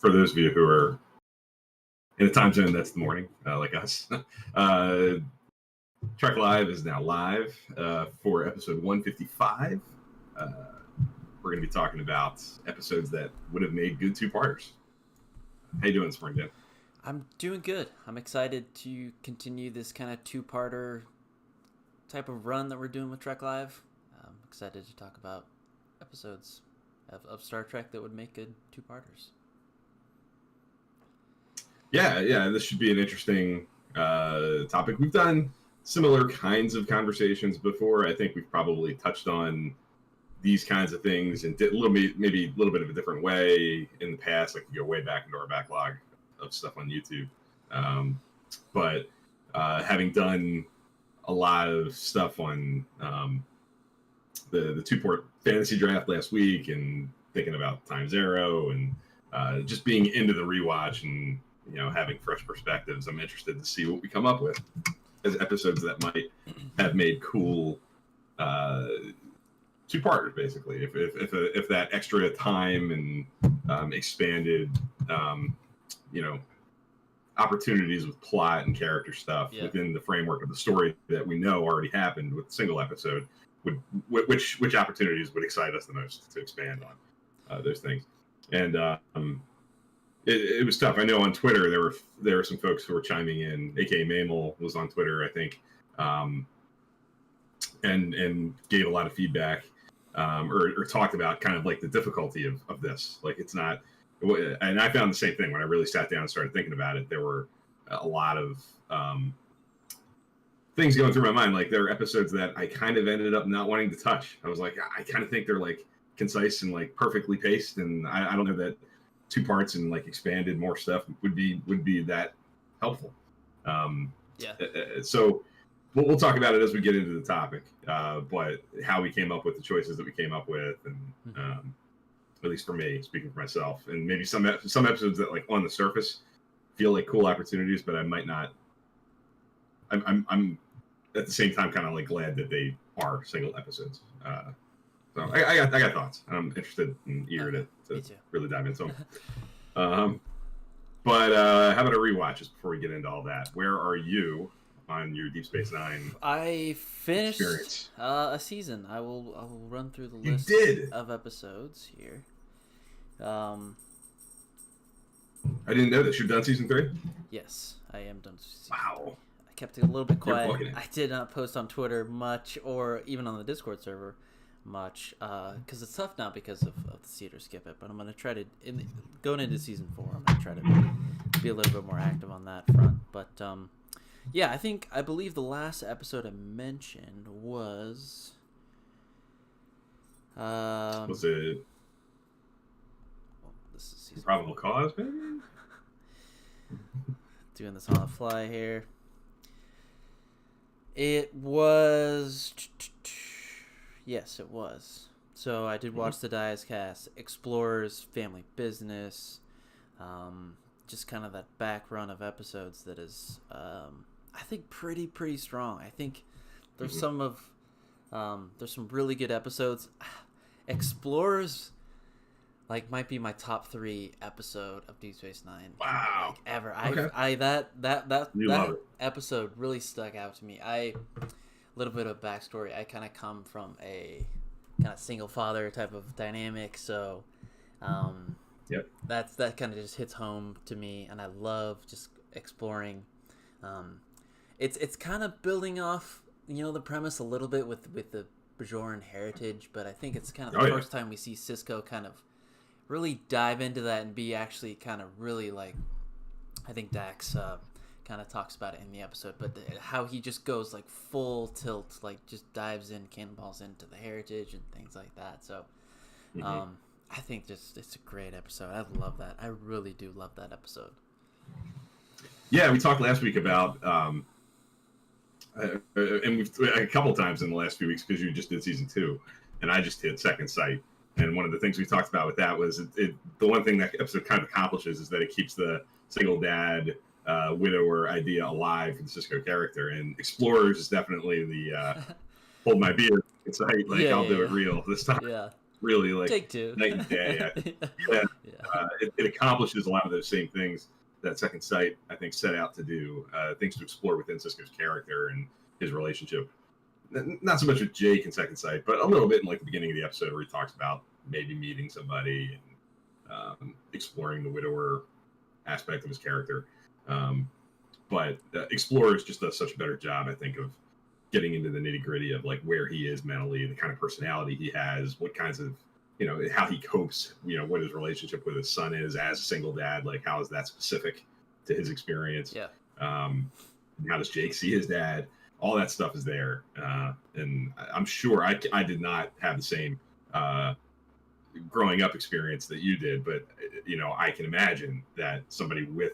for those of you who are in a time zone that's the morning, like us, Trek Live is now live for episode 155. We're going to be talking about episodes that would have made good two-parters. How you doing this morning, Dan? I'm doing good. I'm excited to continue this kind of two-parter type of run that we're doing with Trek Live. I'm excited to talk about episodes of Star Trek that would make good two-parters. Yeah, this should be an interesting topic. We've done similar kinds of conversations before. I think we've probably touched on these kinds of things and did maybe a little bit of a different way in the past, like you go way back into our backlog of stuff on YouTube. But having done a lot of stuff on the two-port fantasy draft last week and thinking about Time Zero and just being into the rewatch and having fresh perspectives, I'm interested to see what we come up with as episodes that might have made cool two-parters, basically. If that extra time and expanded, opportunities with plot and character stuff within the framework of the story that we know already happened with a single episode, which opportunities would excite us the most to expand on those things. And it was tough. I know on Twitter there were some folks who were chiming in. AKA Mamel was on Twitter, I think, and gave a lot of feedback, or talked about kind of like the difficulty of this. Like it's not, and I found the same thing when I really sat down and started thinking about it. There were a lot of things going through my mind. Like there are episodes that I kind of ended up not wanting to touch. I was like, I kind of think they're like concise and like perfectly paced, and I don't know that two parts and like expanded more stuff would be that helpful. So we'll talk about it as we get into the topic, but how we came up with the choices that we came up with, and at least for me, speaking for myself, and maybe some episodes that like on the surface feel like cool opportunities, but I might not. I'm at the same time kind of like glad that they are single episodes. So I got thoughts. I'm interested and eager to really dive into them. But how about a rewatch just before we get into all that? Where are you on your Deep Space Nine? I finished a season. I will run through the list of episodes here. I didn't know that. You're done season 3? Yes, I am done season 3. Wow. I kept it a little bit quiet. I did not post on Twitter much, or even on the Discord server much, because it's tough now because of the theater skip it. But I'm going to try to, going into season 4, I'm going to try to be a little bit more active on that front. But yeah, I believe the last episode I mentioned was it this is season Probable 4. Cause, maybe? Doing this on the fly here. It was, yes, it was. So I did watch the Diaz cast, Explorers, Family Business, just kind of that back run of episodes that is, I think pretty strong. I think there's there's some really good episodes. Explorers, like, might be my top 3 episode of Deep Space Nine. Wow. Like, ever. Okay. That episode really stuck out to me. A little bit of backstory. I kind of come from a kind of single father type of dynamic, so that kind of just hits home to me, and I love just exploring. It's kind of building off, the premise a little bit with the Bajoran heritage, but I think it's kind of the first time we see Sisko kind of really dive into that and be actually kind of really like, I think Dax kind of talks about it in the episode, but how he just goes like full tilt, like just dives in, cannonballs into the heritage and things like that. So I think it's a great episode. I love that. I really do love that episode. Yeah, we talked last week about and we've a couple times in the last few weeks, because you just did season 2 and I just hit Second Sight. And one of the things we talked about with that was the one thing that episode kind of accomplishes is that it keeps the single dad, widower idea alive for the Sisko character. And Explorers is definitely the hold my beer. It's like, I'll do it real this time. Yeah. really like Take Two. night and day. Yeah, it accomplishes a lot of those same things that Second Sight, I think, set out to do. Things to explore within Sisko's character and his relationship. Not so much with Jake in Second Sight, but a little bit in like the beginning of the episode where he talks about maybe meeting somebody and exploring the widower aspect of his character. But Explorers just does such a better job, I think, of getting into the nitty gritty of like where he is mentally, the kind of personality he has, what kinds of, how he copes, what his relationship with his son is as a single dad, like how is that specific to his experience? Yeah. How does Jake see his dad? All that stuff is there. And I'm sure I did not have the same growing up experience that you did, but I can imagine that somebody with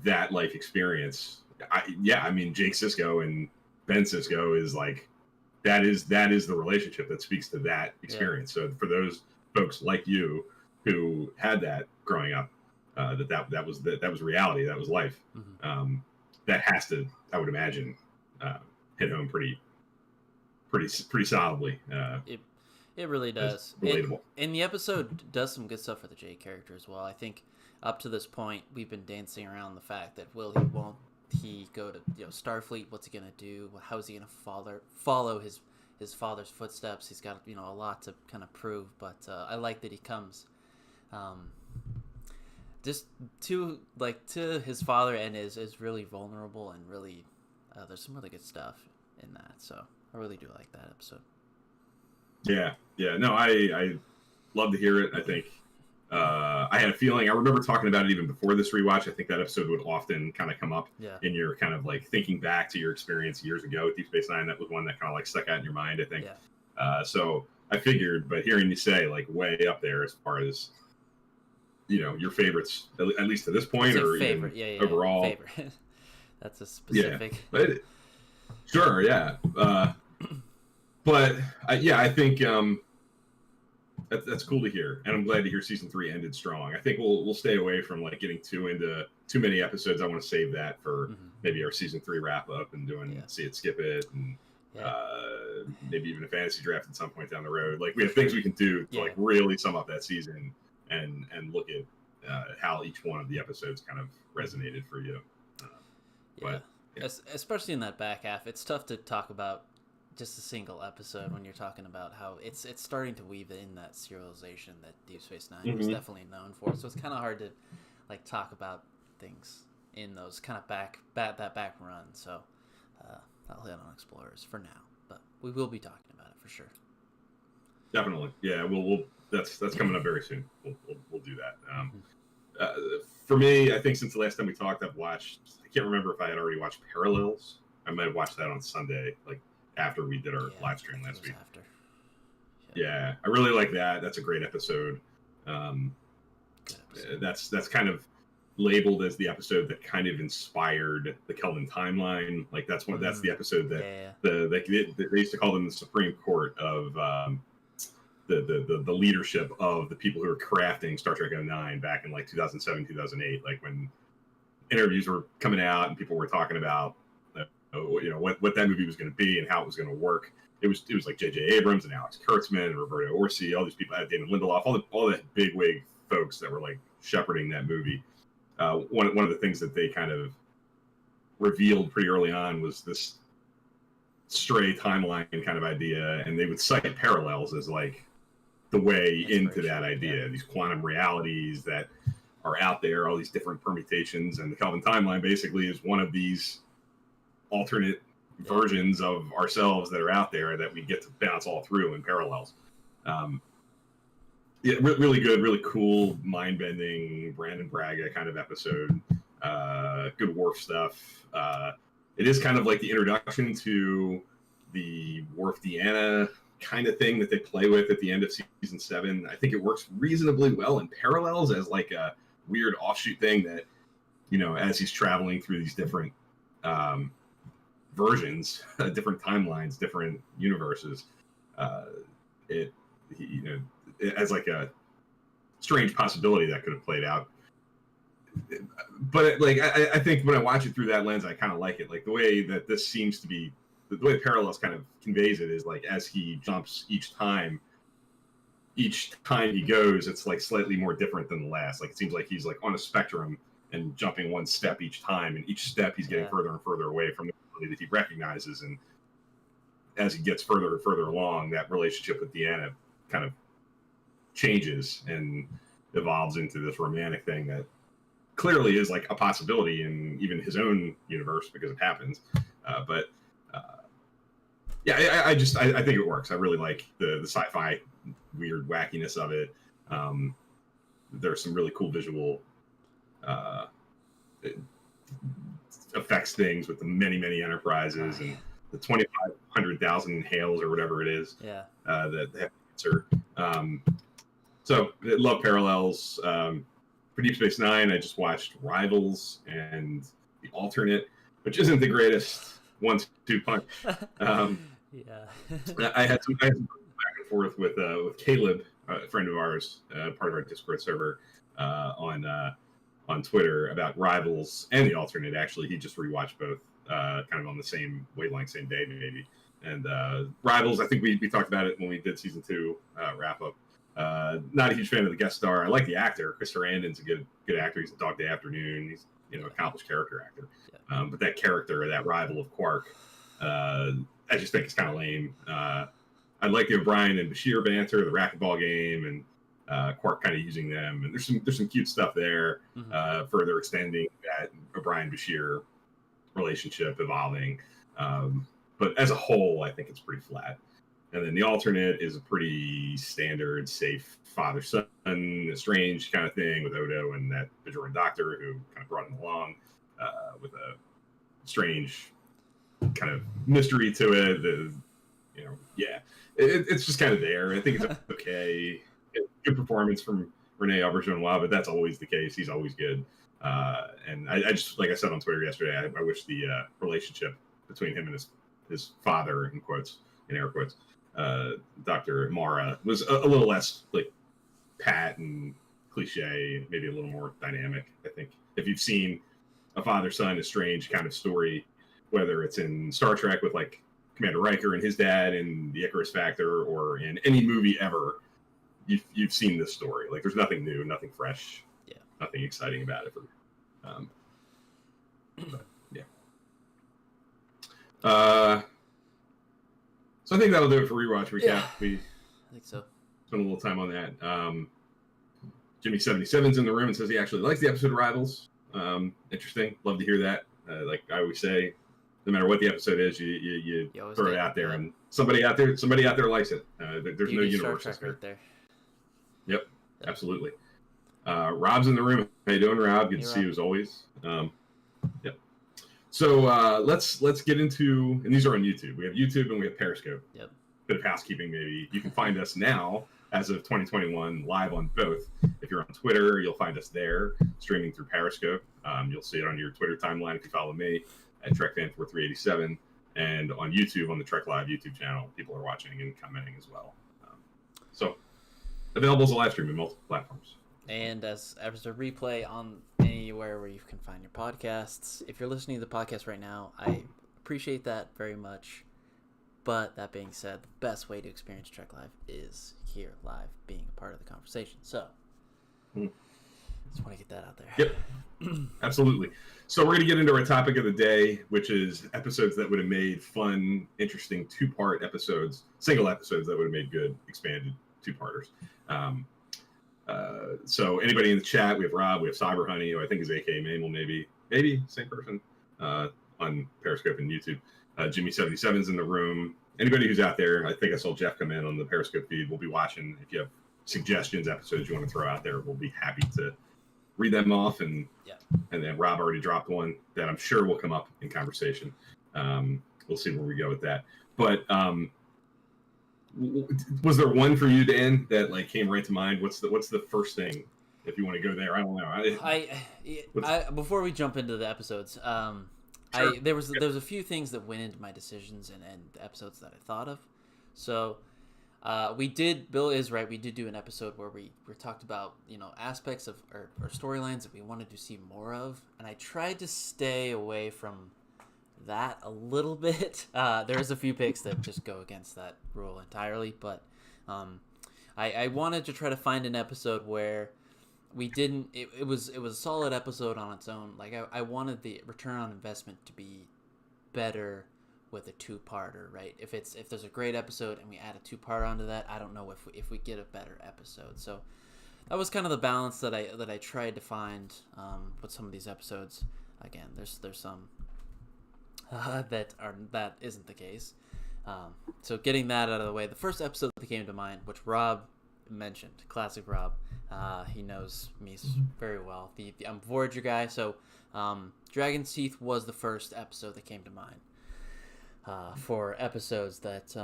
that life experience, I mean, Jake Sisko and Ben Sisko is like, that is the relationship that speaks to that experience. Yeah. So for those folks like you who had that growing up, that was reality, that was life. Mm-hmm. That has to, I would imagine, hit home pretty solidly. It really does. Relatable. And the episode does some good stuff for the Jake character as well. I think up to this point, we've been dancing around the fact that won't he go to Starfleet? What's he gonna do? How is he gonna follow his father's footsteps? He's got a lot to kind of prove. But I like that he comes, just to his father and is really vulnerable and really there's some really good stuff in that. So I really do like that episode. Yeah. No, I love to hear it. I think I had a feeling. I remember talking about it even before this rewatch. I think that episode would often kind of come up in your kind of like thinking back to your experience years ago with Deep Space Nine. That was one that kind of like stuck out in your mind, I think. Yeah. So I figured, but hearing you say like way up there as far as your favorites, at least to this point, or favorite. Even overall. Favorite. That's a specific. Yeah, but sure, yeah. But I think that's cool to hear, and I'm glad to hear season 3 ended strong. I think we'll stay away from like getting into too many episodes. I want to save that for maybe our season 3 wrap up and doing see it, skip it, and maybe even a fantasy draft at some point down the road. Like we have things we can do to like really sum up that season and look at how each one of the episodes kind of resonated for you. But especially in that back half, it's tough to talk about just a single episode when you're talking about how it's starting to weave in that serialization that Deep Space Nine was definitely known for. So it's kind of hard to like talk about things in those kind of back run. So I'll hit on Explorers for now, but we will be talking about it for sure. Definitely, yeah. We'll that's coming up very soon. We'll do that. For me, I think since the last time we talked, I've watched. I can't remember if I had already watched Parallels. I might have watched that on Sunday, like after we did our live stream last week. After. Yeah, I really like that. That's a great episode. That's kind of labeled as the episode that kind of inspired the Kelvin timeline. Like that's the episode that they used to call them the Supreme Court of the leadership of the people who were crafting Star Trek 09 back in like 2007, 2008, like when interviews were coming out and people were talking about what that movie was going to be and how it was going to work. It was like J.J. Abrams and Alex Kurtzman and Roberto Orci, all these people, Damon Lindelof, all the bigwig folks that were like shepherding that movie. One of the things that they kind of revealed pretty early on was this stray timeline kind of idea, and they would cite parallels as like the way into that idea. These quantum realities that are out there, all these different permutations, and the Kelvin timeline basically is one of these alternate versions of ourselves that are out there that we get to bounce all through in parallels. Really good, really cool, mind-bending Brandon Braga kind of episode. Good Worf stuff. It is kind of like the introduction to the Worf Deanna kind of thing that they play with at the end of season 7. I think it works reasonably well in parallels as like a weird offshoot thing that, as he's traveling through these different versions, different timelines, different universes, it as like a strange possibility that could have played out. But like I think when I watch it through that lens, I kind of like it. Like the way that this seems to be, the way Parallels kind of conveys it is like as he jumps each time, each time he goes, it's like slightly more different than the last. Like it seems like he's like on a spectrum and jumping one step each time, and each step he's getting further and further away from the ability that he recognizes. And as he gets further and further along, that relationship with Deanna kind of changes and evolves into this romantic thing that clearly is like a possibility in even his own universe because it happens. But yeah, I think it works. I really like the sci-fi weird wackiness of it. There's some really cool visual effects things with the many enterprises and the 2,500,000 hails or whatever it is. Yeah. That they have to answer. So love parallels. For Deep Space Nine, I just watched Rivals and The Alternate, which isn't the greatest 1-2 punch. I had some back and forth with Caleb, a friend of ours, part of our Discord server, on Twitter about Rivals and The Alternate. Actually, he just rewatched both, kind of on the same wavelength, same day maybe. And Rivals, I think we talked about it when we did season 2 wrap up. Not a huge fan of the guest star. I like the actor. Chris Sarandon's a good actor. He's a Dog Day Afternoon. He's accomplished character actor. But that character, that rival of Quark, I just think it's kind of lame. I like the O'Brien and Bashir banter, the racquetball game, and Quark kind of using them. And there's some cute stuff there, further extending that O'Brien Bashir relationship evolving. But as a whole, I think it's pretty flat. And then The Alternate is a pretty standard, safe father-son, estranged kind of thing with Odo and that Bajoran doctor who kind of brought him along with a strange kind of mystery to it. It's just kind of there. I think it's okay. Good performance from Rene Auberjonois, but that's always the case. He's always good. And I just, like I said on Twitter yesterday, I wish the relationship between him and his father, in air quotes, Dr. Mara, was a little less like pat and cliche, maybe a little more dynamic. I think if you've seen a father-son estranged kind of story, whether it's in Star Trek with like Commander Riker and his dad in The Icarus Factor, or in any movie ever, you've seen this story. Like there's nothing new, nothing fresh, nothing exciting about it. But yeah. So I think that'll do it for rewatch recap. Yeah, I think so. Spent a little time on that. Jimmy77's in the room and says he actually likes the episode of Rivals. Interesting. Love to hear that. Like I always say, no matter what the episode is, you throw it out there, and somebody out there likes it. There's no universe right there. Yep, absolutely. Rob's in the room. How you doing, Rob? Good to see you as always. Yep. So let's get into, and these are on YouTube. We have YouTube and we have Periscope. Yep. Bit of housekeeping, maybe. You can find us now, as of 2021, live on both. If you're on Twitter, you'll find us there, streaming through Periscope. You'll see it on your Twitter timeline if you follow me at TrekFan4387, and on YouTube, on the Trek Live YouTube channel, people are watching and commenting as well. So available as a live stream in multiple platforms. And as a replay on anywhere where you can find your podcasts. If you're listening to the podcast right now, I appreciate that very much. But that being said, the best way to experience Trek Live is here live, being a part of the conversation. So just want to get that out there. Yep, absolutely. So we're going to get into our topic of the day, which is episodes that would have made fun, interesting two-part episodes, single episodes that would have made good, expanded two-parters. So anybody in the chat, we have Rob, we have Cyber Honey, who I think is AKA Mamel, maybe same person, on Periscope and YouTube. Jimmy77's in the room. Anybody who's out there, I think I saw Jeff come in on the Periscope feed. We'll be watching. If you have suggestions, episodes you want to throw out there, we'll be happy to read them off. And then Rob already dropped one that I'm sure will come up in conversation. We'll see where we go with that. But was there one for you, Dan, that like came right to mind? What's the first thing, if you want to go there? I don't know. I before we jump into the episodes, sure. There was a few things that went into my decisions and the episodes that I thought of. So we did. Bill is right. We did do an episode where we talked about aspects of our storylines that we wanted to see more of, and I tried to stay away from that a little bit. There's a few picks that just go against that rule entirely, but I wanted to try to find an episode where we didn't. It was a solid episode on its own. Like I wanted the return on investment to be better with a two-parter, right? If there's a great episode and we add a two-parter onto that, I don't know if we get a better episode. So that was kind of the balance that I tried to find with some of these episodes. Again, there's some that isn't the case. So getting that out of the way, the first episode that came to mind, which Rob mentioned, classic Rob, he knows me very well. I'm a Voyager guy, so Dragon's Teeth was the first episode that came to mind for episodes that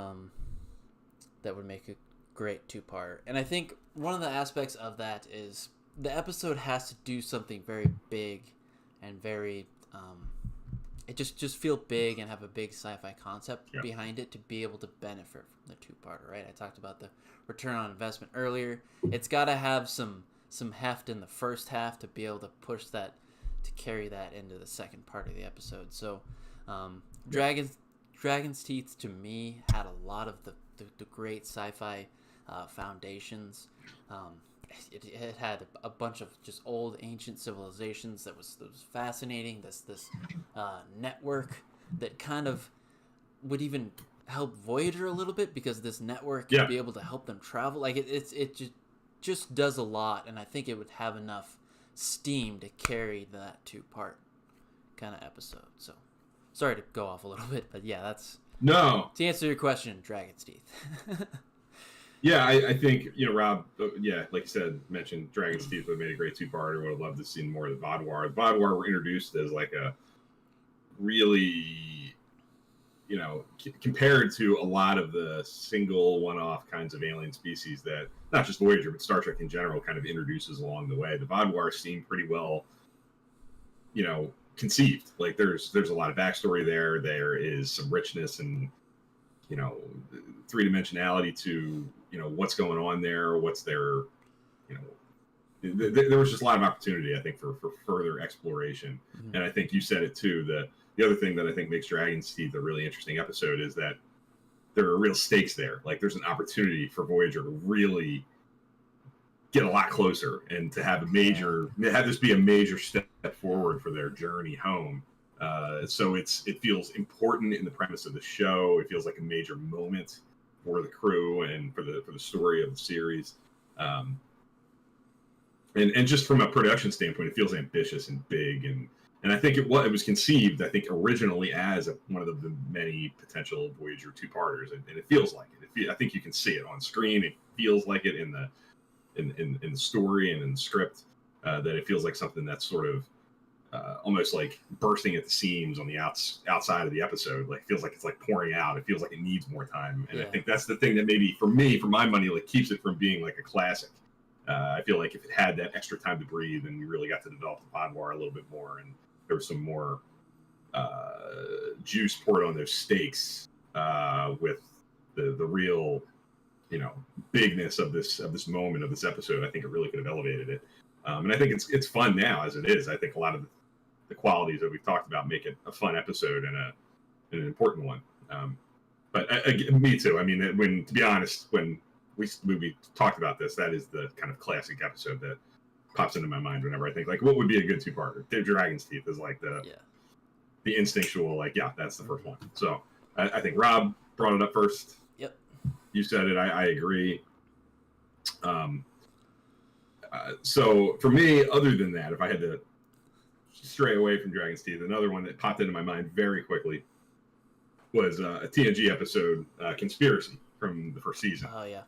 would make a great two-parter. And I think one of the aspects of that is the episode has to do something very big and very it just feel big and have a big sci-fi concept behind it to be able to benefit from the two-parter, right? I talked about the return on investment earlier. It's got to have some heft in the first half to be able to push that, to carry that into the second part of the episode. So Dragon's Teeth, to me, had a lot of the great sci-fi foundations. It had a bunch of just old ancient civilizations that was fascinating. This network that kind of would even help Voyager a little bit, because this network would be able to help them travel. Like it just does a lot, and I think it would have enough steam to carry that two-part kind of episode. So sorry to go off a little bit, but yeah, that's to answer your question. Dragon's Teeth. Yeah, I think, Rob, like you said, mentioned Dragon's Teeth would have made a great two-parter. Would have loved to see more of the Vaadwaur. The Vaadwaur were introduced as like a really, compared to a lot of the single one-off kinds of alien species that not just Voyager, but Star Trek in general kind of introduces along the way. The Vaadwaur seem pretty well, conceived. Like there's a lot of backstory there. There is some richness and, three-dimensionality to, what's going on there, what's their, there was just a lot of opportunity, I think, for further exploration. Mm-hmm. And I think you said it too, the other thing that I think makes Dragon's Teeth a really interesting episode is that there are real stakes there. Like there's an opportunity for Voyager to really get a lot closer and to have this be a major step forward for their journey home. So it feels important in the premise of the show. It feels like a major moment for the crew and for the story of the series. And just from a production standpoint, it feels ambitious and big. And I think it was conceived, I think, originally as one of the many potential Voyager two-parters. And it feels like it. I think you can see it on screen. It feels like it in the story and in the script, that it feels like something that's sort of almost like bursting at the seams on the outside of the episode. Like, feels like it's like pouring out. It feels like it needs more time. And I think that's the thing that maybe for my money, like keeps it from being like a classic. I feel like if it had that extra time to breathe and you really got to develop the Vaadwaur a little bit more, and there was some more juice poured on those steaks with the real, bigness of this moment of this episode, I think it really could have elevated it. And I think it's fun now as it is. I think a lot of the qualities that we've talked about make it a fun episode and an important one. But me too. I mean, to be honest, when we talked about this, that is the kind of classic episode that pops into my mind whenever I think, like, what would be a good two-parter? Dragon's Teeth is like the instinctual, like, that's the first one. So I think Rob brought it up first. Yep. You said it. I agree. So for me, other than that, if I had to stray away from Dragon's Teeth, another one that popped into my mind very quickly was a TNG episode, Conspiracy, from the first season. Oh, yeah.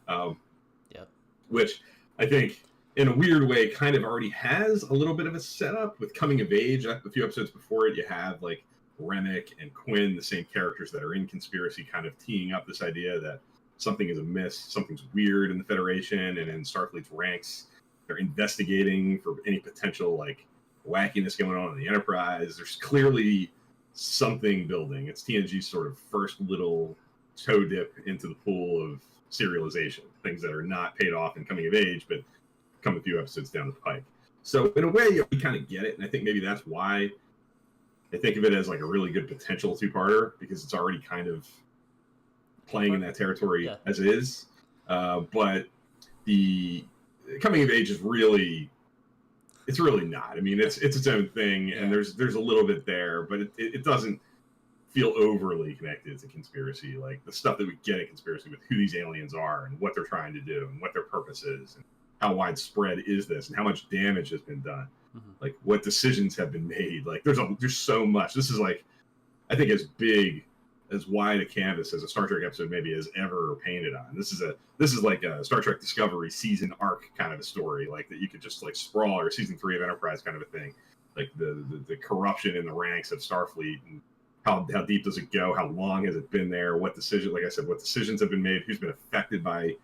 Yep. Which I think, in a weird way, kind of already has a little bit of a setup with coming of age. A few episodes before it, you have, like, Remick and Quinn, the same characters that are in Conspiracy, kind of teeing up this idea that something is amiss, something's weird in the Federation, and in Starfleet's ranks, they're investigating for any potential, like, wackiness going on in the Enterprise. There's clearly something building. It's TNG's sort of first little toe dip into the pool of serialization, things that are not paid off in coming of age, but come a few episodes down the pike. So in a way, you kind of get it, and I think maybe that's why I think of it as like a really good potential two-parter, because it's already kind of playing in that territory as it is. But the coming of age is really, it's really not. I mean, it's its own thing, and there's a little bit there, but it doesn't feel overly connected to conspiracy, like the stuff that we get in conspiracy with who these aliens are and what they're trying to do and what their purpose is and how widespread is this and how much damage has been done, like what decisions have been made. Like there's so much. This is like, I think as big, as wide a canvas as a Star Trek episode maybe has ever painted on. This is like a Star Trek Discovery season arc kind of a story, like that you could just like sprawl, or season 3 of Enterprise kind of a thing, like the corruption in the ranks of Starfleet and how deep does it go? How long has it been there? What decisions, like I said, what decisions have been made? Who's been affected by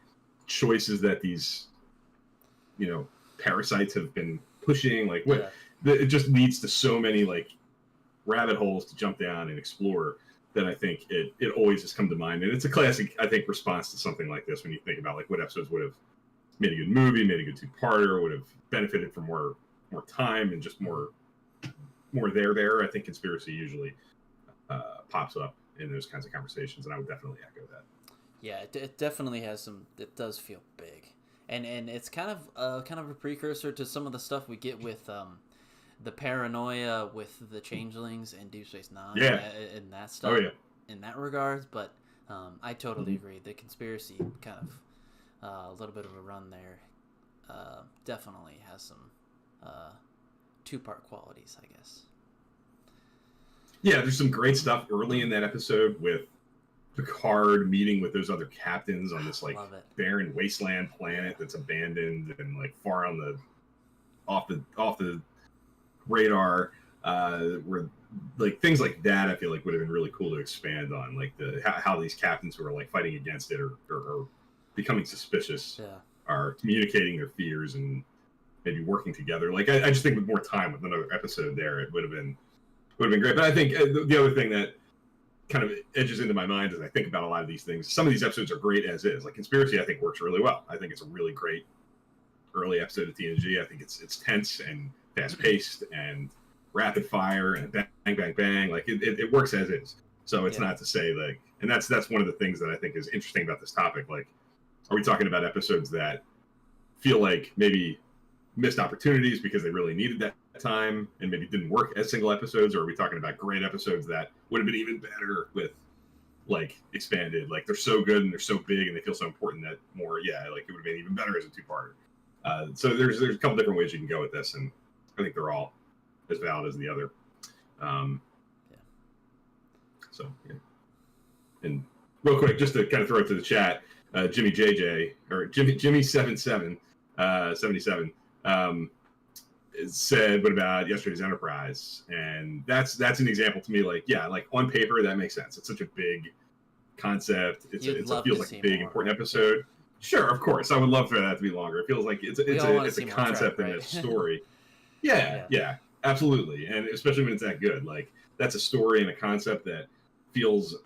choices that these, parasites have been pushing? Like what? Yeah. It just leads to so many like rabbit holes to jump down and explore that I think it always has come to mind. And it's a classic, I think, response to something like this when you think about like what episodes would have made a good movie, made a good two-parter, would have benefited from more time and just more there. I think conspiracy usually pops up in those kinds of conversations, and I would definitely echo that. Yeah, it definitely has some. It does feel big, and it's kind of a precursor to some of the stuff we get with the paranoia with the changelings and Deep Space Nine. Yeah, and that stuff. Oh yeah. In that regards, but I totally agree. The conspiracy kind of a little bit of a run there. Definitely has some two-part qualities, I guess. Yeah, there's some great stuff early in that episode with Picard meeting with those other captains on this like barren wasteland planet that's abandoned and like far on the off the radar, where like things like that I feel like would have been really cool to expand on, like how these captains who are like fighting against it or becoming suspicious are communicating their fears and maybe working together. Like I just think with more time, with another episode there, it would have been great. But I think the other thing that kind of edges into my mind as I think about a lot of these things, some of these episodes are great as is. Like Conspiracy, I think works really well. I think it's a really great early episode of TNG. I think it's tense and fast paced and rapid fire and bang bang bang. Like it works as is. So it's not to say like, and that's one of the things that I think is interesting about this topic. Like, are we talking about episodes that feel like maybe missed opportunities because they really needed that time and maybe didn't work as single episodes, or are we talking about great episodes that would have been even better with like expanded, like they're so good and they're so big and they feel so important that like it would have been even better as a two-parter. So there's a couple different ways you can go with this, and I think they're all as valid as the other. So yeah. And real quick, just to kind of throw it to the chat, Jimmy JJ or Jimmy 77 said, what about yesterday's Enterprise? And that's an example to me. Like, yeah, like on paper that makes sense. It's such a big concept. It feels like a big important episode. Sure, of course, I would love for that to be longer. It feels like it's a concept and a story. Yeah, absolutely, and especially when it's that good. Like that's a story and a concept that feels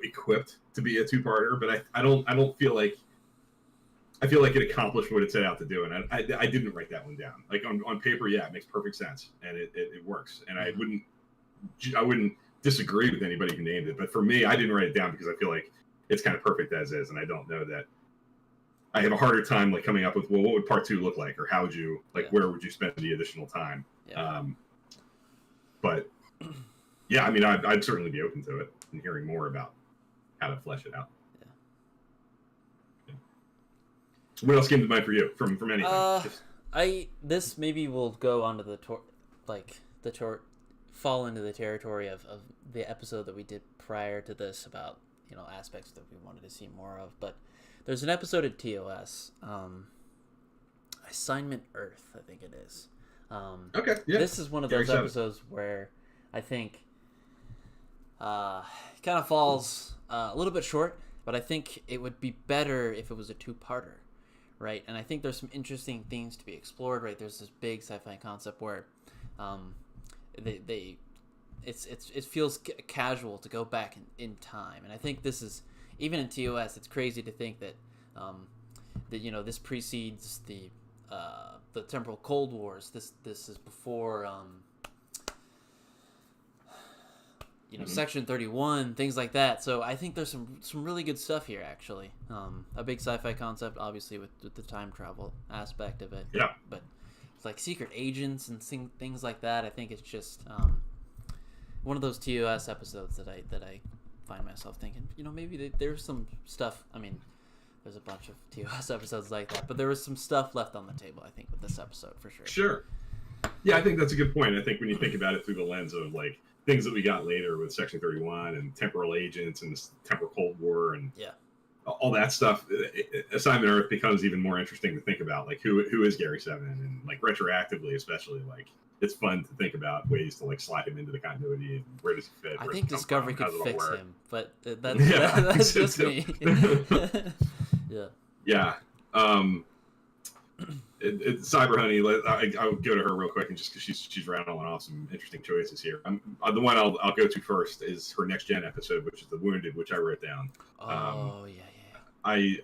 equipped to be a two-parter. But I don't feel like. I feel like it accomplished what it set out to do, and I didn't write that one down. Like on paper, yeah, it makes perfect sense, and it works. And I wouldn't disagree with anybody who named it, but for me, I didn't write it down because I feel like it's kind of perfect as is, and I don't know that. I have a harder time like coming up with, well, what would part 2 look like, or how would you where would you spend the additional time? Yeah. But yeah, I mean, I'd certainly be open to it and hearing more about how to flesh it out. What else came to mind for you from anything? This maybe will go onto fall into the territory of the episode that we did prior to this about aspects that we wanted to see more of. But there's an episode at TOS, Assignment Earth, I think it is. Okay, yeah. This is one of those episodes where I think kind of falls a little bit short, but I think it would be better if it was a two-parter. Right, and I think there's some interesting things to be explored. Right, there's this big sci-fi concept where, it feels casual to go back in time, and I think this is even in TOS. It's crazy to think that, this precedes the temporal Cold Wars. This is before Section 31, things like that. So I think there's some really good stuff here, actually. A big sci-fi concept, obviously, with the time travel aspect of it. Yeah. But it's like secret agents and things like that. I think it's just one of those TOS episodes that I find myself thinking, maybe there's some stuff. I mean, there's a bunch of TOS episodes like that, but there was some stuff left on the table, I think, with this episode, for sure. Sure. Yeah, I think that's a good point. I think when you think about it through the lens of, like, things that we got later with Section 31 and temporal agents and the temporal Cold War and all that stuff, Assignment Earth becomes even more interesting to think about. Like, who is Gary Seven? And, like, retroactively, especially, like, it's fun to think about ways to, like, slide him into the continuity and where does he fit. I think Discovery could fix him, but that's just me. Yeah. Cyber Honey, I'll go to her real quick, and just because she's rattling off some interesting choices here. The one I'll go to first is her Next Gen episode, which is The Wounded, which I wrote down. I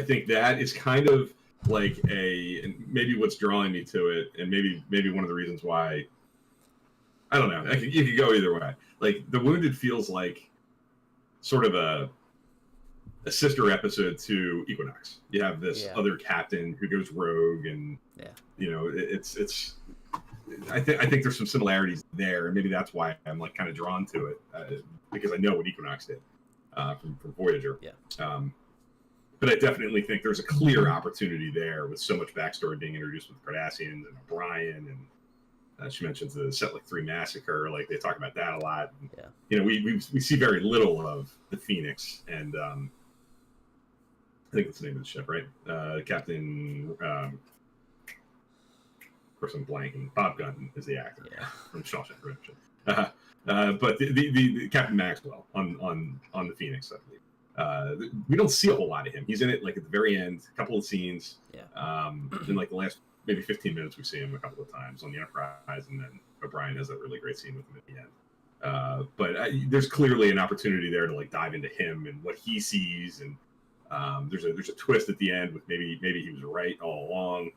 think that is kind of like and maybe what's drawing me to it, and maybe one of the reasons why. I don't know. You could go either way. Like, The Wounded feels like sort of a sister episode to Equinox. You have this other captain who goes rogue, and it's. I think there's some similarities there, and maybe that's why I'm, like, kind of drawn to it, because I know what Equinox did from Voyager. Yeah. But I definitely think there's a clear opportunity there with so much backstory being introduced with Cardassians and O'Brien, and she mentions the Setlik 3 massacre. Like, they talk about that a lot. And, we see very little of the Phoenix, and I think that's the name of the ship, right? Captain. Of course, I'm blanking. Bob Gunn is the actor from Shawshank Redemption. But the Captain Maxwell on the Phoenix, I believe. We don't see a whole lot of him. He's in it, like, at the very end, a couple of scenes. In, like, the last maybe 15 minutes, we see him a couple of times on the Enterprise, and then O'Brien has that really great scene with him at the end. But there's clearly an opportunity there to, like, dive into him and what he sees, and there's a twist at the end with maybe he was right all along.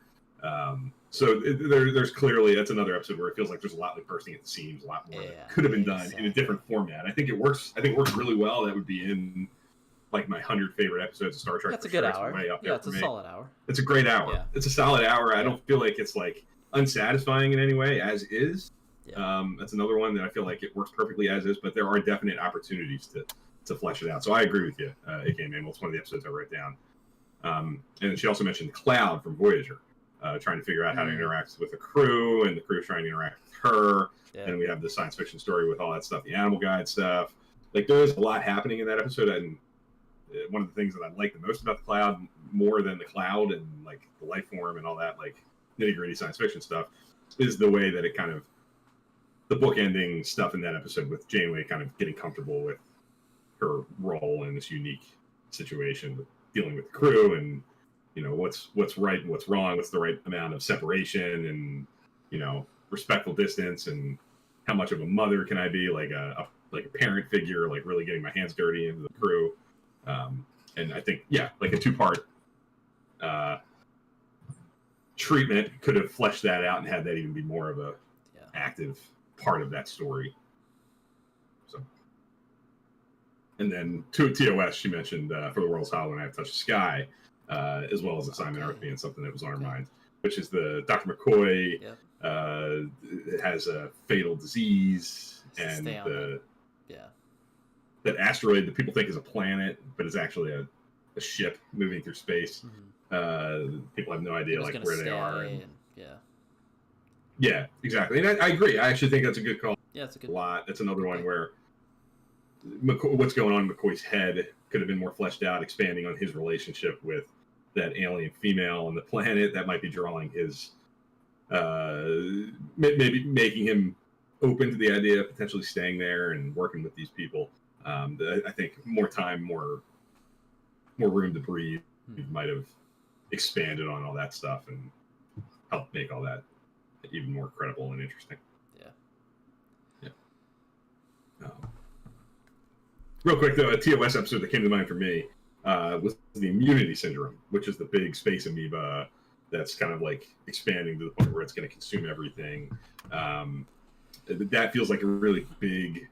So there's clearly, that's another episode where it feels like there's a lot, like, bursting at the seams, a lot more that could have been done in a different format. I think it works really well. That would be in, like, my 100 favorite episodes of Star Trek. That's a good hour. It's a solid hour. It's a great hour. Yeah. It's a solid hour. I don't feel like it's, like, unsatisfying in any way, as is. That's another one that I feel like it works perfectly as is, but there are definite opportunities to flesh it out. So I agree with you, A.K. Manuel. It's one of the episodes I wrote down. And she also mentioned Cloud from Voyager, trying to figure out how to interact with the crew, and the crew trying to interact with her. And we have the science fiction story with all that stuff, the Animal Guide stuff. Like, there's a lot happening in that episode, and one of the things that I like the most about the Cloud, more than the Cloud and, like, the life form and all that, like, nitty-gritty science fiction stuff, is the way that it kind of, the bookending stuff in that episode with Janeway kind of getting comfortable with her role in this unique situation with dealing with the crew, and, what's right and what's wrong, what's the right amount of separation, and, respectful distance, and how much of a mother can I be, like a parent figure, like, really getting my hands dirty into the crew. And I think, like, a 2-part treatment could have fleshed that out and had that even be more of a active part of that story. So, and then TOS, she mentioned For the World's Hollow and I Have Touched the Sky, as well as Assignment Earth being something that was on our mind, which is the Dr. McCoy has a fatal disease, and that asteroid that people think is a planet, but is actually a ship moving through space. People have no idea, like, where they are. Yeah, exactly. And I agree. I actually think that's a good call. Yeah, it's a good lot. That's another one where what's going on in McCoy's head could have been more fleshed out, expanding on his relationship with that alien female on the planet. That might be drawing his, maybe making him open to the idea of potentially staying there and working with these people. I think more time, more room to breathe might have expanded on all that stuff and helped make all that even more credible and interesting. Real quick, though, a TOS episode that came to mind for me was the immunity syndrome, which is the big space amoeba that's kind of, like, expanding to the point where it's going to consume everything. That feels like a really big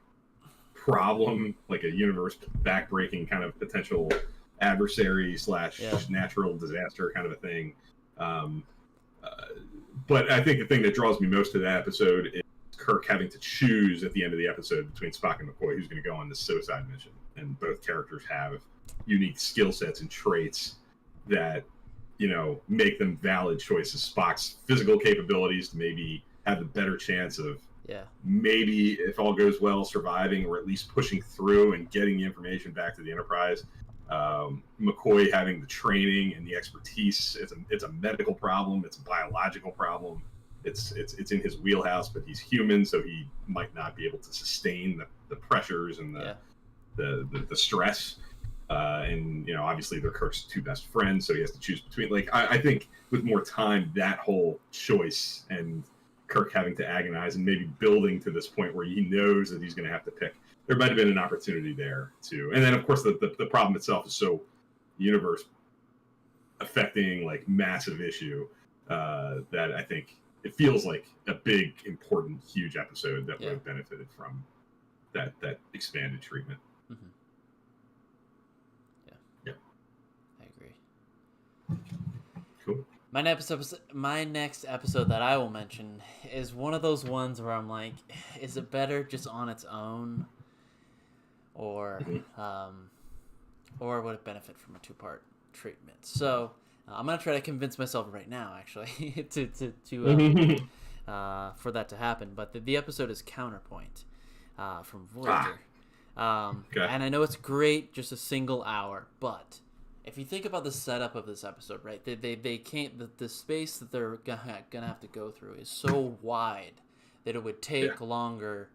problem, like a universe backbreaking kind of potential adversary / natural disaster kind of a thing. But I think the thing that draws me most to that episode is Kirk having to choose at the end of the episode between Spock and McCoy who's going to go on this suicide mission. And both characters have unique skill sets and traits that, make them valid choices. Spock's physical capabilities to maybe have the better chance of maybe, if all goes well, surviving or at least pushing through and getting the information back to the Enterprise. McCoy having the training and the expertise. It's a medical problem. It's a biological problem. It's in his wheelhouse, but he's human, so he might not be able to sustain the pressures and the stress. And obviously they're Kirk's two best friends, so he has to choose between. Like I think with more time, that whole choice and Kirk having to agonize and maybe building to this point where he knows that he's going to have to pick. There might have been an opportunity there too. And then of course the problem itself is so universe affecting, like massive issue, that I think it feels like a big, important, huge episode that would have benefited from that expanded treatment. Mm-hmm. Yeah. I agree. Cool. My next episode that I will mention is one of those ones where I'm like, is it better just on its own, or would it benefit from a 2-part treatment? So I'm gonna try to convince myself right now, actually, for that to happen. But the episode is Counterpoint from Voyager. Okay. And I know it's great, just a single hour, but if you think about the setup of this episode, right? They can't, the space that they're gonna have to go through is so wide that it would take longer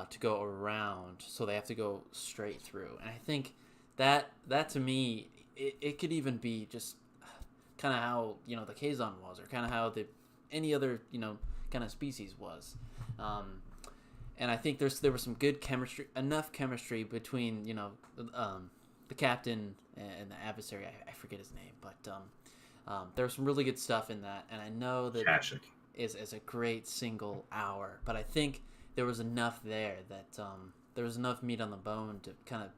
to go around, so they have to go straight through. And I think that to me, it could even be just kind of how the Kazon was, or kind of how any other kind of species was. And I think there was some good chemistry, enough chemistry between the captain and the adversary. I forget his name, but there was some really good stuff in that. And I know that Kashik is a great single hour, but I think there was enough there that there was enough meat on the bone to kind of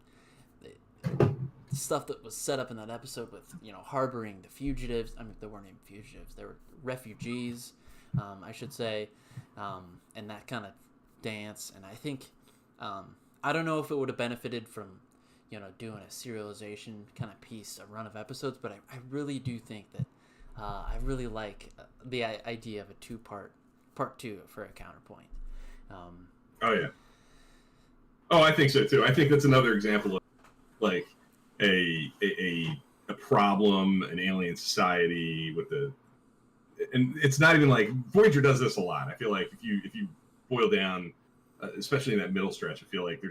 stuff that was set up in that episode with harboring the fugitives. I mean, they weren't even fugitives; they were refugees, I should say, and that kind of dance. And I think I don't know if it would have benefited from doing a serialization kind of piece, a run of episodes, but I really do think that I really like the idea of a part 2 for a Counterpoint. I think so too. I think that's another example of like a problem, an alien society with and it's not even like Voyager does this a lot. I feel like if you boil down, especially in that middle stretch, I feel like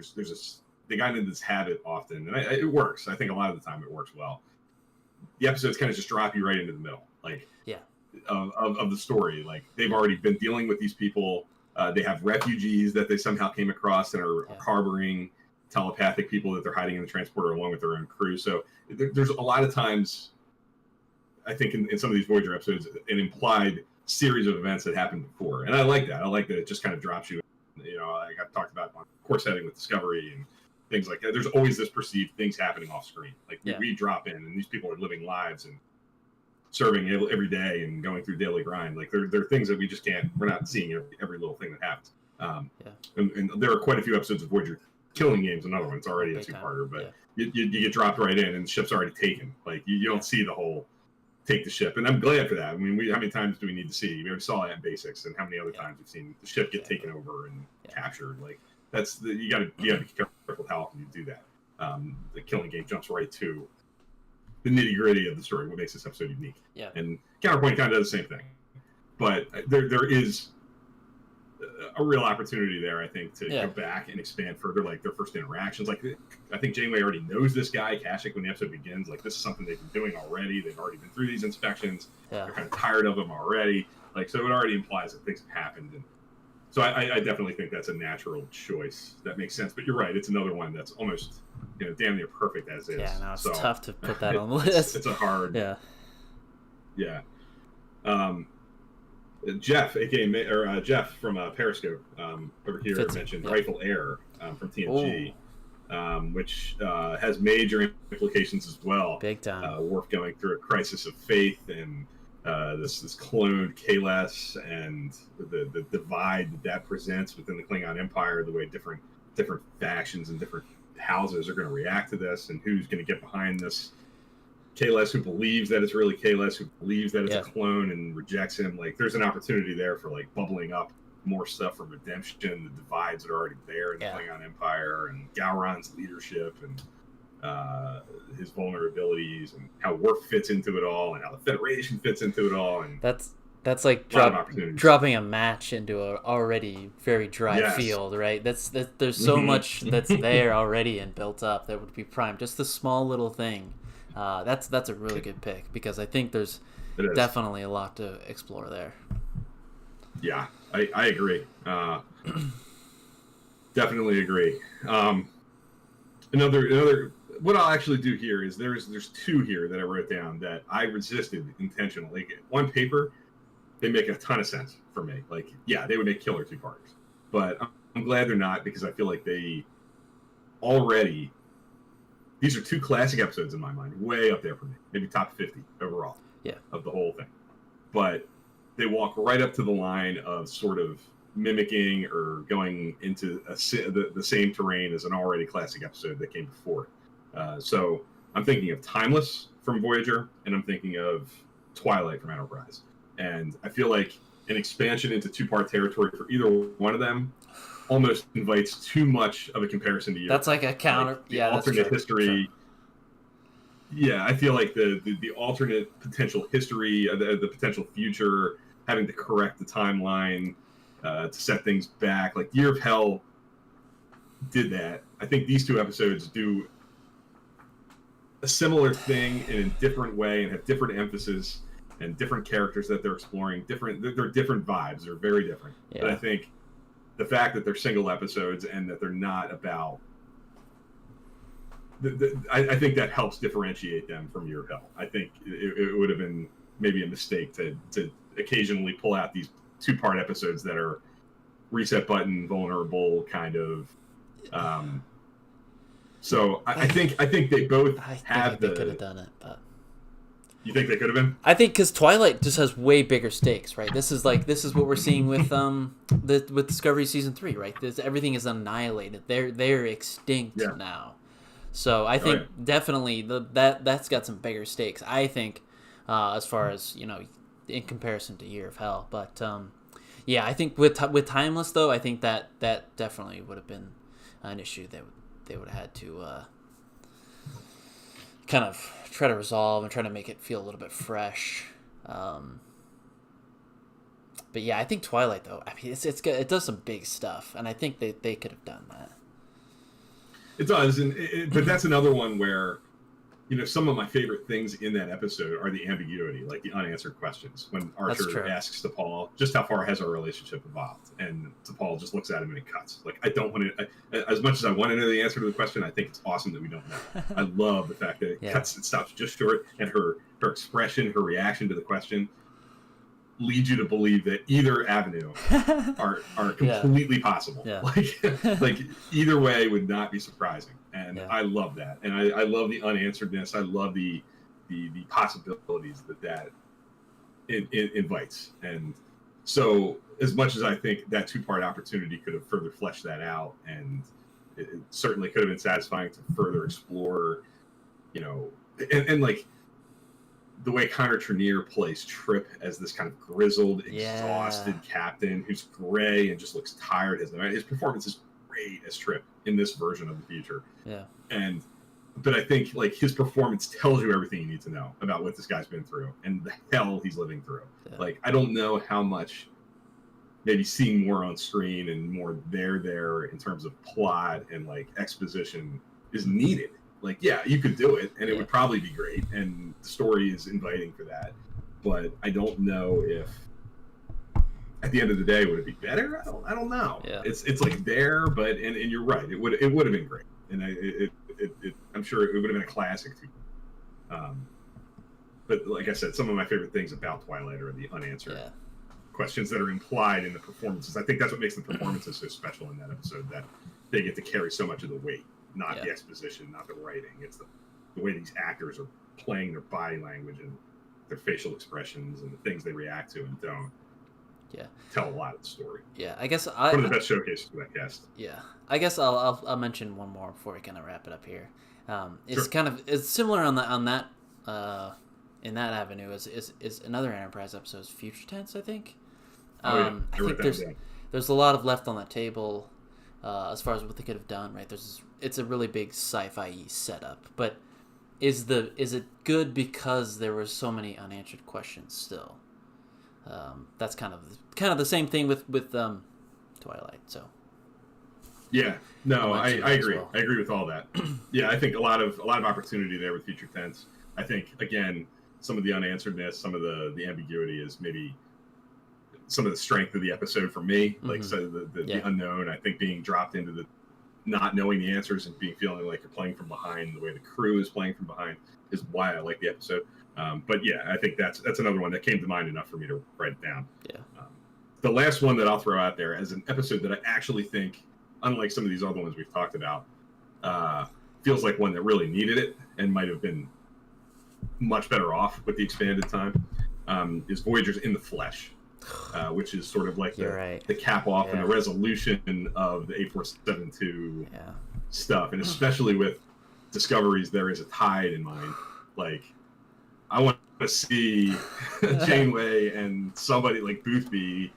they got into this habit often, and it works. I think a lot of the time it works well. The episodes kind of just drop you right into the middle, like of the story. Like they've already been dealing with these people. They have refugees that they somehow came across and are harboring telepathic people that they're hiding in the transporter along with their own crew. So there's a lot of times, I think in some of these Voyager episodes, an implied series of events that happened before. And I like that. I like that it just kind of drops you, like I've talked about on course heading with Discovery and things like that. There's always this perceived things happening off screen. Like we drop in and these people are living lives and serving every day and going through daily grind. Like there are things that we're not seeing every little thing that happens. And there are quite a few episodes of Voyager. Killing Game's another one. It's already a 2-parter, but you get dropped right in and the ship's already taken. Like you don't see the whole take the ship. And I'm glad for that. I mean, how many times do we need to see? We already saw that in Basics, and how many other times we've seen the ship get taken over and captured. Like you got to be careful how often you do that. The Killing Game jumps right to the nitty gritty of the story, what makes this episode unique. Yeah. And Counterpoint kind of does the same thing, but there is a real opportunity there, I think, to go back and expand further, like their first interactions. Like I think Janeway already knows this guy Kashik when the episode begins. Like this is something they've been doing already. They've already been through these inspections. They're kind of tired of them already. Like so, it already implies that things have happened. And so I definitely think that's a natural choice. That makes sense. But you're right. It's another one that's almost damn near perfect as is. Yeah, no, it's tough to put that on the list. It's a hard. Yeah. Jeff, aka Jeff from Periscope, over here mentioned Rightful Heir. from TNG, which has major implications as well. Big time. Worf going through a crisis of faith and this cloned Kahless and the divide that presents within the Klingon Empire, the way different factions and different houses are going to react to this, and who's going to get behind this Kahless, who believes that it's really Kahless, who believes that it's a clone and rejects him. Like, there's an opportunity there for like bubbling up more stuff from redemption, the divides that are already there in the Klingon Empire, and Gowron's leadership and his vulnerabilities, and how Worf fits into it all, and how the Federation fits into it all. And that's like dropping a match into a already very dry field, right? There's so much that's there already and built up that would be primed. Just the small little thing. That's a really good pick, because I think there's definitely a lot to explore there. Yeah, I agree. Definitely agree. Another what I'll actually do here is there's two here that I wrote down that I resisted intentionally. On paper, they make a ton of sense for me. Like, yeah, they would make killer two-parters, but I'm glad they're not, because I feel like they already. These are two classic episodes in my mind, way up there for me, maybe top 50 overall of the whole thing. But they walk right up to the line of sort of mimicking or going into the same terrain as an already classic episode that came before it. So I'm thinking of Timeless from Voyager, and I'm thinking of Twilight from Enterprise. And I feel like an expansion into two-part territory for either one of them almost invites too much of a comparison to you. That's like a counter. Like the alternate history. Yeah, I feel like the alternate potential history, the potential future, having to correct the timeline to set things back. Like Year of Hell did that. I think these two episodes do a similar thing in a different way and have different emphasis and different characters that they're exploring. They're different vibes. They're very different. Yeah. But I think the fact that they're single episodes and that they're not about, I think that helps differentiate them from Year of Hell. I think it would have been maybe a mistake to occasionally pull out these two-part episodes that are reset button vulnerable kind of. So I think they both have they could have done it, but. You think they could have been? I think because Twilight just has way bigger stakes, right? This is what we're seeing with with Discovery season 3, right? Everything is annihilated. They're extinct now. So I think definitely that's got some bigger stakes. I think as far as in comparison to Year of Hell, but I think with Timeless though, I think that definitely would have been an issue that they would have had to kind of try to resolve and try to make it feel a little bit fresh. But yeah, I think Twilight though, I mean, it does some big stuff, and I think they could have done that. It does, but that's another one where, some of my favorite things in that episode are the ambiguity, like the unanswered questions. When Archer asks T'Pol, just how far has our relationship evolved? And T'Pol just looks at him and it cuts. Like, I don't want to, as much as I want to know the answer to the question, I think it's awesome that we don't know. I love the fact that it cuts, it stops just short, and her expression, her reaction to the question leads you to believe that either avenue are completely possible. Yeah. Like either way would not be surprising. And I love that. And I love the unansweredness. I love the possibilities that it invites. And so as much as I think that two-part opportunity could have further fleshed that out, and it certainly could have been satisfying to further explore, and like the way Connor Trenier plays Trip as this kind of grizzled, exhausted captain who's gray and just looks tired. His performance is great as Trip in this version of the future. Yeah. But I think like his performance tells you everything you need to know about what this guy's been through and the hell he's living through. Yeah. Like, I don't know how much maybe seeing more on screen and more there in terms of plot and like exposition is needed. Like, yeah, you could do it, and it would probably be great, and the story is inviting for that. But I don't know if, at the end of the day, would it be better? I don't know. Yeah. It's like there, but and you're right. It would have been great, and I'm sure it would have been a classic too. But like I said, some of my favorite things about Twilight are the unanswered questions that are implied in the performances. I think that's what makes the performances so special in that episode. That they get to carry so much of the weight, not the exposition, not the writing. It's the way these actors are playing their body language and their facial expressions and the things they react to and don't. Yeah, tell a lot of the story. Yeah, I guess one of the best showcases for that cast. Yeah, I guess I'll mention one more before we kind of wrap it up here. It's Sure. it's similar on that in that avenue is another Enterprise episode, Future Tense, I think. I think there's a lot of left on the table as far as what they could have done. Right, it's a really big sci-fi setup, but is it good because there were so many unanswered questions still? That's kind of the same thing with Twilight. So yeah, no, I agree. Well. I agree with all that. Yeah, I think a lot of opportunity there with Future Tense. I think again, some of the unansweredness, some of the ambiguity is maybe some of the strength of the episode for me. Like so the unknown. I think being dropped into the not knowing the answers and feeling like you're playing from behind, the way the crew is playing from behind, is why I like the episode. But yeah, I think that's another one that came to mind enough for me to write it down. Yeah. The last one that I'll throw out there as an episode that I actually think, unlike some of these other ones we've talked about, feels like one that really needed it and might have been much better off with the expanded time, is Voyager's In the Flesh, which is sort of like the cap off and the resolution of the 8472 stuff, and especially with Discovery's There Is a Tide in mind. Like, I want to see Janeway and somebody like Boothby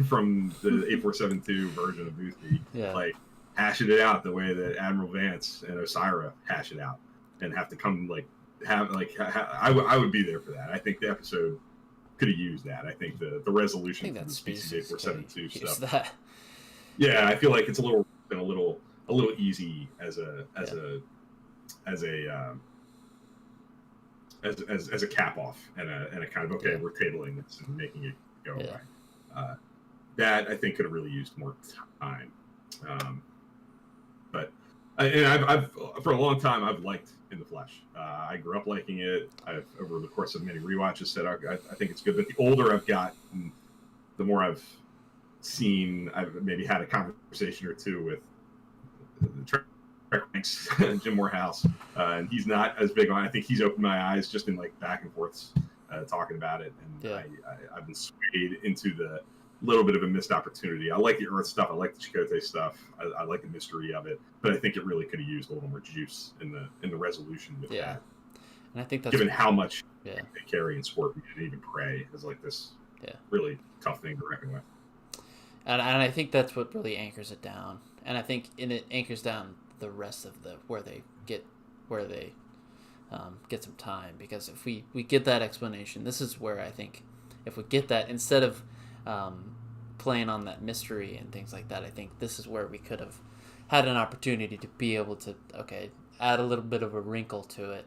from the 8472 version of Boothby, like hashing it out the way that Admiral Vance and Osira hash it out, and have to come I would be there for that. I think the episode could have used that. I think the resolution for the species 8472 stuff. Yeah, I feel like it's a little easy as a cap off and a kind of we're tabling this and making it go away. That I think could have really used more time. But I've for a long time I've liked In the Flesh. I grew up liking it. I've over the course of many rewatches said I think it's good. But the older I've gotten, the more I've seen. I've maybe had a conversation or two with Jim Morehouse, and he's not as big on. I think he's opened my eyes just in like back and forths talking about it, and I've been swayed into the little bit of a missed opportunity. I like the Earth stuff. I like the Chakotay stuff. I like the mystery of it, but I think it really could have used a little more juice in the resolution with that. And I think that's given how much they carry and Scorpion and even Prey is like this really tough thing to reckon with. And I think that's what really anchors it down. And I think it anchors down the rest of where they get some time, because if we get that explanation, this is where I think if we get that instead of playing on that mystery and things like that, I think this is where we could have had an opportunity to be able to add a little bit of a wrinkle to it,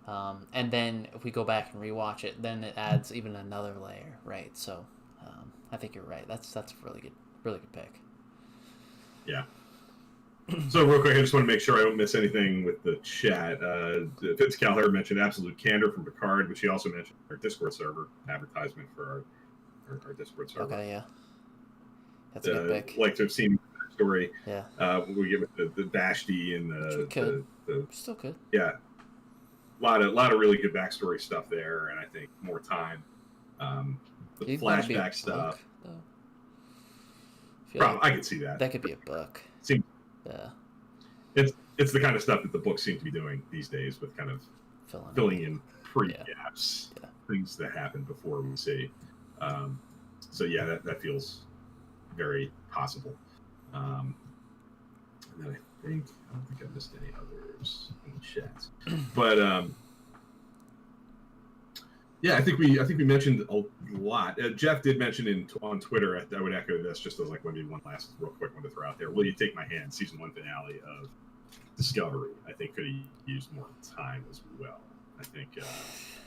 and then if we go back and rewatch it, then it adds even another layer, right? So I think you're right. That's a really good pick. Yeah. So real quick, I just want to make sure I don't miss anything with the chat. Fitz Calher mentioned Absolute Candor from Picard, which he also mentioned our Discord server advertisement for our Discord server. Okay, yeah. That's a good pick. Like to have seen the story. Yeah. We get with the Vashti and the still could. Yeah. A lot of really good backstory stuff there, and I think more time. The flashback stuff. I could see that. That could be a book. Yeah. It's the kind of stuff that the books seem to be doing these days, with kind of filling in pre-gaps, things that happened before we see. So yeah, that feels very possible. And then I don't think I missed any others in the chat. But yeah, I think we mentioned a lot. Jeff did mention on Twitter. I would echo this just as like maybe one last real quick one to throw out there. Will You Take My Hand? Season 1 finale of Discovery, I think could have used more time as well. I think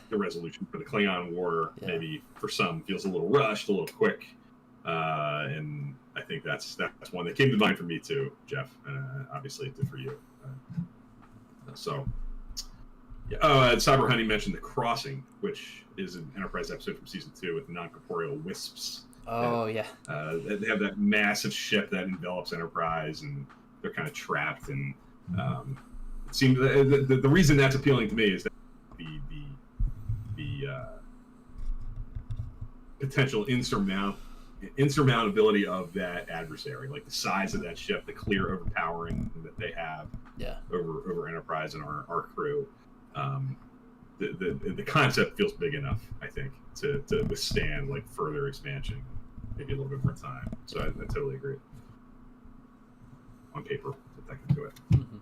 the resolution for the Klingon War maybe for some feels a little rushed, a little quick, and I think that's one that came to mind for me too, Jeff. Obviously, it did for you. So. Cyber Honey mentioned The Crossing, which is an Enterprise episode from season 2 with non-corporeal wisps. Oh, they have that massive ship that envelops Enterprise, and they're kind of trapped, and it seems the reason that's appealing to me is that the potential insurmountability of that adversary, like the size of that ship, the clear overpowering that they have over Enterprise and our crew. The concept feels big enough, I think, to withstand like further expansion, maybe a little bit more time. So I totally agree. On paper, I can do it. Mm-hmm.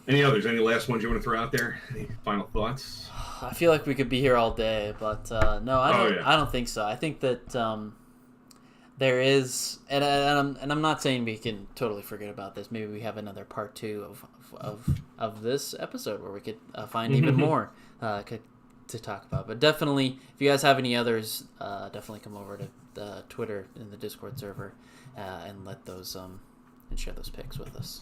Any others? Any last ones you want to throw out there? Any final thoughts? I feel like we could be here all day, but no, I don't think so. I think that there is, and I'm not saying we can totally forget about this. Maybe we have another part 2 of this episode where we could find even more to talk about. But definitely, if you guys have any others, definitely come over to the Twitter in the Discord server and let those and share those pics with us.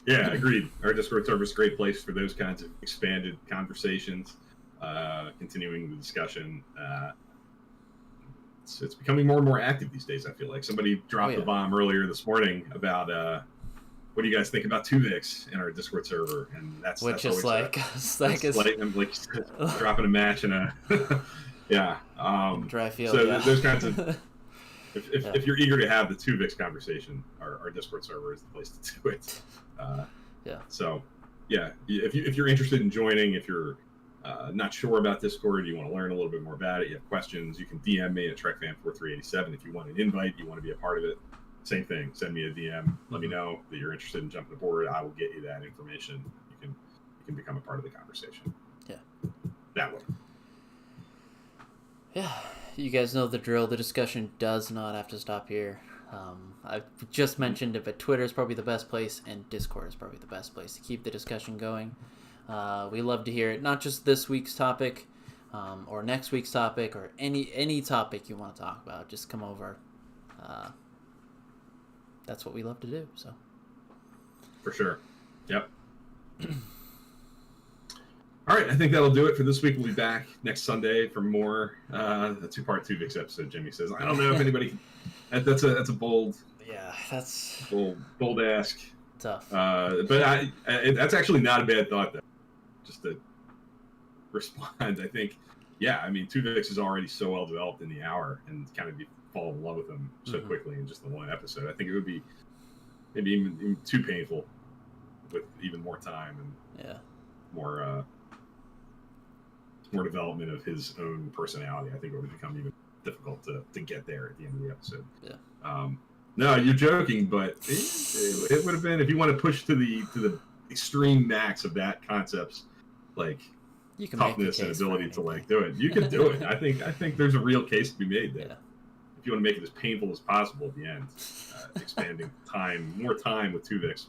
Yeah, agreed. Our Discord server is a great place for those kinds of expanded conversations, continuing the discussion. It's becoming more and more active these days, I feel like. Somebody dropped the bomb earlier this morning about what do you guys think about Tuvix in our Discord server? And that's is like dropping a match and a yeah. Dry field. So those kinds of if you're eager to have the Tuvix conversation, our Discord server is the place to do it. So yeah, if you're interested in joining, if you're not sure about Discord, you want to learn a little bit more about it, you have questions, you can DM me at TrekFan4387. If you want an invite, you want to be a part of it, same thing. Send me a DM. Let me know that you're interested in jumping aboard. I will get you that information. You can become a part of the conversation. Yeah. That way. Yeah. You guys know the drill. The discussion does not have to stop here. I've just mentioned it, but Twitter is probably the best place, and Discord is probably the best place to keep the discussion going. We love to hear it, not just this week's topic, or next week's topic, or any topic you want to talk about. Just come over. That's what we love to do. So, for sure. Yep. All right, I think that'll do it for this week. We'll be back next Sunday for more a 2-part Tuvix episode. Jimmy says, I don't know if anybody. That's a bold. Yeah, that's bold ask. Tough. But that's actually not a bad thought, though. Just to respond, I think. Yeah, I mean, Tuvix is already so well developed in the hour, and kind of fall in love with him so quickly in just the one episode. I think it would be maybe even too painful with even more time and more development of his own personality. I think it would become even difficult to get there at the end of the episode. Yeah. No, you're joking, but it would have been, if you want to push to the extreme max of that concept's like toughness and ability to like do it, you can do it. I think there's a real case to be made there. Yeah. If you want to make it as painful as possible at the end, expanding more time with Tuvix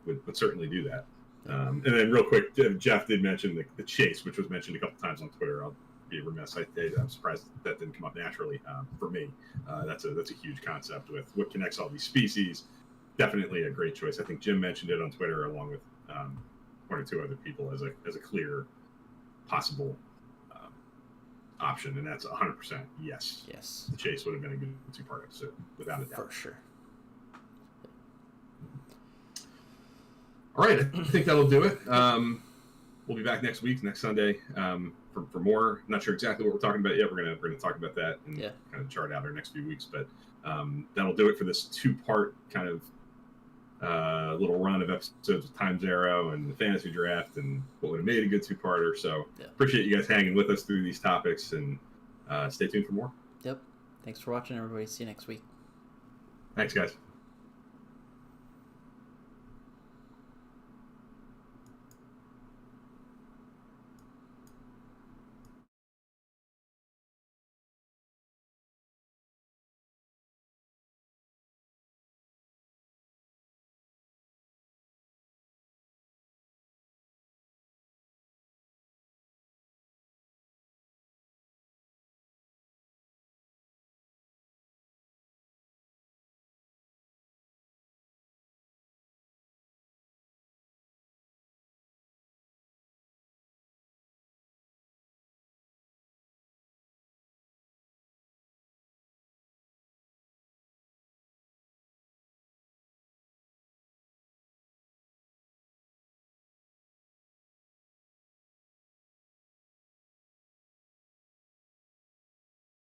would certainly do that. And then real quick, Jeff did mention the chase, which was mentioned a couple times on Twitter. I'll be remiss. I'm surprised that didn't come up naturally for me. That's a huge concept with what connects all these species. Definitely a great choice. I think Jim mentioned it on Twitter along with one or two other people as a clear possible option, and that's 100% yes. Yes. The chase would have been a good 2-part episode without a doubt. For sure. All right, I think that'll do it. We'll be back next Sunday, for more. I'm not sure exactly what we're talking about yet. We're gonna talk about that and kind of chart out our next few weeks. But that'll do it for this 2-part kind of little run of episodes with Time Zero and the fantasy draft and what would have made a good 2-parter. So appreciate you guys hanging with us through these topics, and stay tuned for more. Yep. Thanks for watching, everybody. See you next week. Thanks, guys.